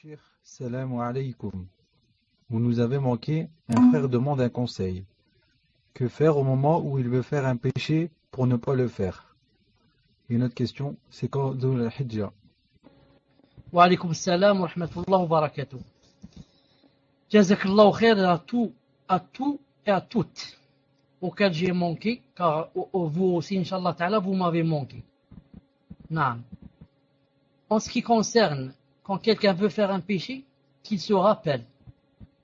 Cheikh, salam alaykoum. Vous nous avez manqué, un frère demande un conseil. Que faire au moment où il veut faire un péché pour ne pas le faire? Et une autre question, c'est quand Dhul al-Hijjah? Wa alaykoum salam wa rahmatullahi wa barakatuh. Jazakallahu khair à tout et à toutes auxquels j'ai manqué, car vous aussi, Inch'Allah Ta'ala, vous m'avez manqué. Naam. En ce qui concerne, quand quelqu'un veut faire un péché, qu'il se rappelle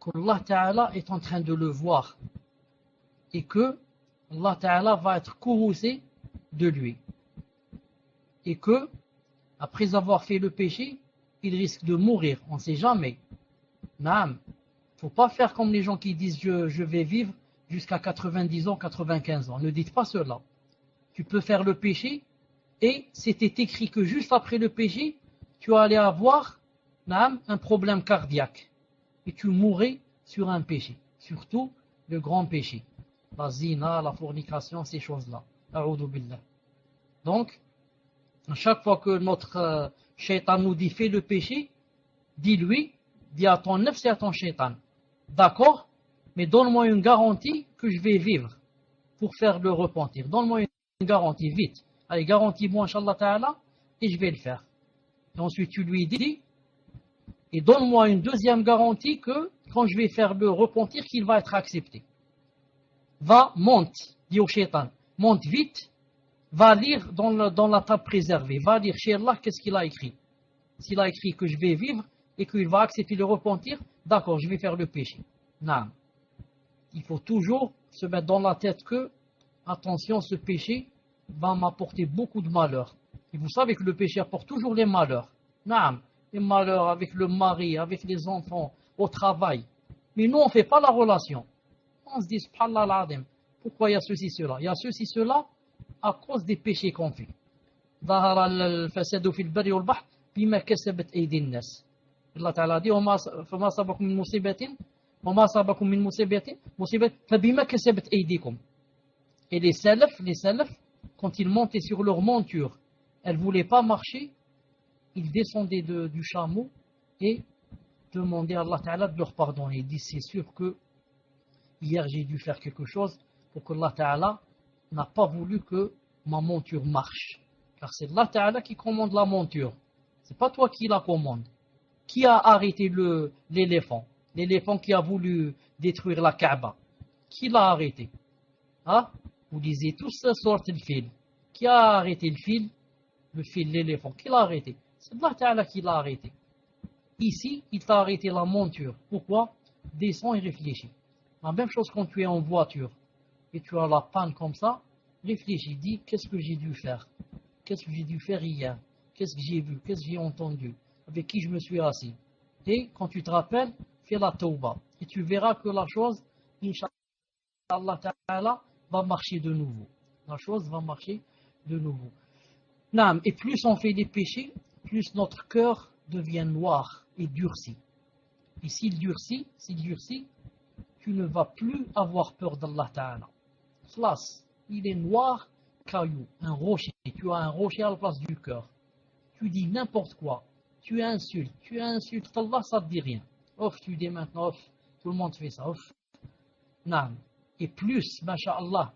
qu'Allah Ta'ala est en train de le voir et que Allah Ta'ala va être courroucé de lui. Et que, après avoir fait le péché, il risque de mourir. On ne sait jamais. Naam. Il ne faut pas faire comme les gens qui disent je vais vivre jusqu'à 90 ans, 95 ans. Ne dites pas cela. Tu peux faire le péché et c'était écrit que juste après le péché, tu allais avoir un problème cardiaque et tu mourrais sur un péché. Surtout le grand péché. La zina, la fornication, ces choses-là. A'oudou billah. Donc, à chaque fois que notre shaitan nous dit fais le péché, dis-lui, dis à ton nefs et à ton shaitan. D'accord, mais donne-moi une garantie que je vais vivre pour faire le repentir. Donne-moi une garantie, vite. Allez, garantis-moi, Inch'Allah Ta'ala, et je vais le faire. Et ensuite, tu lui dis, et donne-moi une deuxième garantie que quand je vais faire le repentir, qu'il va être accepté. Va, monte, dis au shaitan, monte vite, va lire dans la table préservée, va lire chez Allah qu'est-ce qu'il a écrit. S'il a écrit que je vais vivre et qu'il va accepter le repentir, d'accord, je vais faire le péché. Non. Il faut toujours se mettre dans la tête que, attention, ce péché va m'apporter beaucoup de malheurs. Et vous savez que le péché apporte toujours les malheurs. Non. Les malheurs avec le mari, avec les enfants, au travail. Mais nous, on ne fait pas la relation. On se dit, subhanallah al-azim, pourquoi il y a ceci, cela? Il y a ceci, cela à cause des péchés qu'on fait. ظهر الفساد في البر والبحر بما كسبت أيدي الناس. Allah Ta'ala dit فما أصابكم من مصيبة وما أصابكم من مصيبة فبما كسبت أيديكم. Et les salafs, quand ils montaient sur leur monture, elles ne voulaient pas marcher, ils descendaient du chameau et demandaient à Allah Ta'ala de leur pardonner. Ils disent c'est sûr que hier j'ai dû faire quelque chose pour que Allah Ta'ala n'a pas voulu que ma monture marche. Car c'est Allah Ta'ala qui commande la monture. C'est pas toi qui la commande. Qui a arrêté l'éléphant? L'éléphant qui a voulu détruire la Kaaba. Qui l'a arrêté? Hein? Vous lisez tous sorte le fil. Qui a arrêté le fil? Le fil, l'éléphant. Qui l'a arrêté? C'est Allah Ta'ala qui l'a arrêté. Ici, il t'a arrêté la monture. Pourquoi? Descends et réfléchis. La même chose quand tu es en voiture et tu as la panne comme ça, réfléchis, dis qu'est-ce que j'ai dû faire? Qu'est-ce que j'ai dû faire hier? Qu'est-ce que j'ai vu? Qu'est-ce que j'ai entendu? Avec qui je me suis assis? Et quand tu te rappelles, fais la tauba. Et tu verras que la chose, Inch'Allah Ta'ala, va marcher de nouveau. La chose va marcher de nouveau. Naam. Et plus on fait des péchés, plus notre cœur devient noir et durci. Et s'il durcit, tu ne vas plus avoir peur d'Allah Ta'ala. Khlas, il est noir, caillou, un rocher. Tu as un rocher à la place du cœur. Tu dis n'importe quoi. Tu insultes Allah, ça ne te dit rien. Off, tu dis maintenant, off, tout le monde fait ça, off. Naam. Et plus, masha'Allah,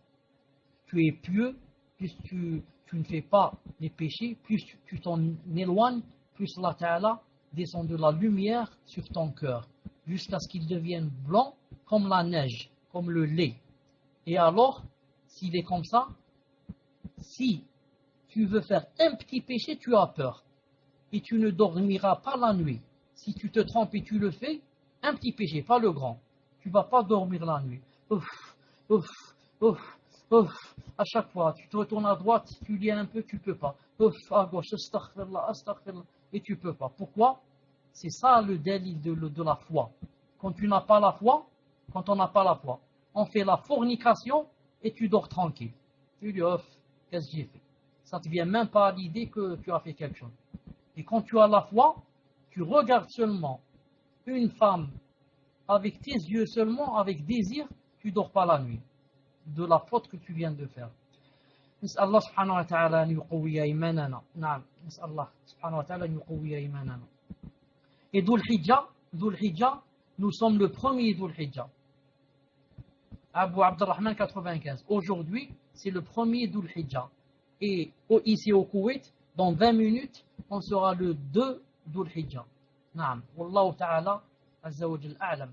tu es pieux, plus tu ne fais pas les péchés, plus tu t'en éloignes, plus Allah Ta'ala descend de la lumière sur ton cœur, jusqu'à ce qu'il devienne blanc comme la neige, comme le lait. Et alors, s'il est comme ça, si tu veux faire un petit péché, tu as peur. Et tu ne dormiras pas la nuit. Si tu te trompes et tu le fais, un petit péché, pas le grand. Tu ne vas pas dormir la nuit. Ouf, ouf, ouf, ouf. À chaque fois, tu te retournes à droite, tu lis un peu, tu ne peux pas. Ouf, à gauche, astaghfirullah, astaghfirullah. Et tu ne peux pas. Pourquoi? C'est ça le délit de la foi. Quand tu n'as pas la foi, quand on n'a pas la foi, on fait la fornication et tu dors tranquille. Tu dis, ouf, qu'est-ce que j'ai fait? Ça ne te vient même pas à l'idée que tu as fait quelque chose. Et quand tu as la foi, tu regardes seulement une femme avec tes yeux seulement, avec désir, tu ne dors pas la nuit. De la faute que tu viens de faire. نسأل الله سبحانه وتعالى أن يقوي إيماننا. نعم نسأل الله سبحانه وتعالى أن يقوي إيماننا. Et Dhul Hijjah, nous sommes le premier Dhul Hijjah. Abu Abdurrahman 95. Aujourd'hui, c'est le premier Dhul Hijjah. Et ici au Koweït, dans 20 minutes, on sera le 2 Dhul Hijjah. Naam. Wallahu ta'ala azza wa jal a'lam.